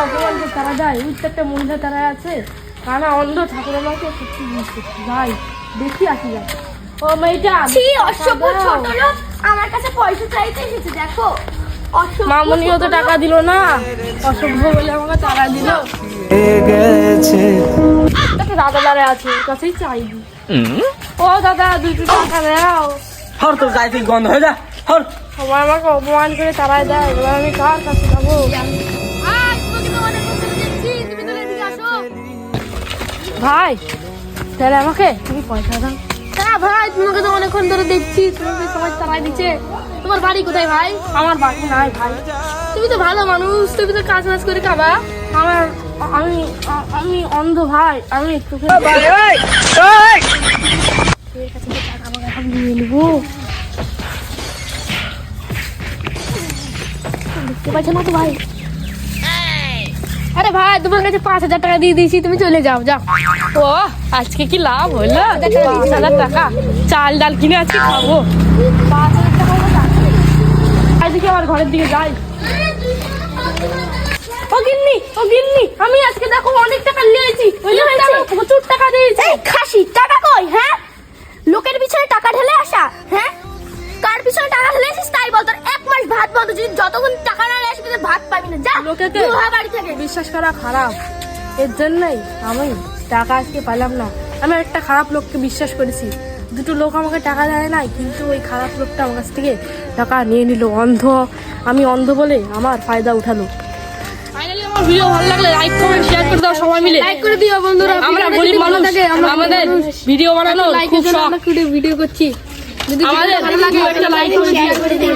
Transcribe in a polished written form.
অপমান করে তারা যায়, একটা মহিলা তারা আছে কানা অন্ধ, ঠাকুর আমাকে সত্যি যাই দেখি আসি যায়। ও মেয়েটা অসভ্য ছোট লোক আমার কাছে পয়সা চাইতে এসেছে, দেখো মামনিও তো টাকা দিল না, অসভ্য বলে আমাকে টাকা দিল। একটা দাদা দাঁড়ায় আছে, ওর কাছেই চাইবি। ও দাদা 2 টাকা দাও। হর তোর গায়ে থেকে গন্ধ হয়ে যা, হর। সবাই আমাকে অপমান করে তারাই দেয়, এবার আমি কার কাছে যাবো? ভাই তাহলে আমাকে তুমি পয়সা দাও। হ্যাঁ ভাই, তোমাকে তো অনেকক্ষণ ধরে দেখছি, তোমাকে সবাই তারাই দিচ্ছে। তোমার বাড়ি কোথায় ভাই? আমার বাড়ি নাই ভাই। তুমি তো ভালো মানুষ, তুমি তো কাজ বাজ করে খাবা। আমি আমি অন্ধ ভাই, আমি একটু টাকা আমাকে এখন নিয়ে নেবো। দেখতে পাচ্ছ না তো ভাই? আরে ভাই, তোমার কাছে 5,000 টাকা দিয়ে দিয়েছি, তুমি চলে যাও, যাও। ও আজকে কি লাভ হলো? 5,000 টাকা চাল ডাল কিনে আজকে খাবো। 5,000 টাকা আজকে আমার ঘরের দিকে যাই। ও গিন্নি, আমি আজকে দেখো অনেক টাকা নিয়েছি, প্রচুর টাকা দিয়েছি। খাসি টাকা কই? হ্যাঁ, লোকের পিছনে টাকা ঢেলে আসা? হ্যাঁ, কার পিছনে টাকা ঢেলে আসিস তাই বল। তোর 1 মাস ভাত বন্ধ, যদি যতক্ষণ টাকা না আসবে তোর ভাত পাবি না। যা লোকে বাড়ি থেকে। বিশ্বাস করা খারাপ, এর জন্যই আমি টাকা আজকে পেলাম না। আমি একটা খারাপ লোককে বিশ্বাস করেছি, 2 লোক আমাকে টাকা দেয় নাই, কিন্তু ওই খারাপ লোকটা আমার কাছ থেকে টাকা নিয়ে নিল। অন্ধ, আমি অন্ধ বলে আমার ফায়দা উঠালো। ফাইনালি আমার ভিডিও ভালো লাগলে লাইক কমেন্ট শেয়ার করে দাও, সবাই মিলে লাইক করে দিও বন্ধুরা। আমরা গরিব মানুষ, আমাদের ভিডিও বানানো খুব শখ, ভিডিও করছি। যদি আমাদের ভালো লাগে একটা লাইক করে দিও।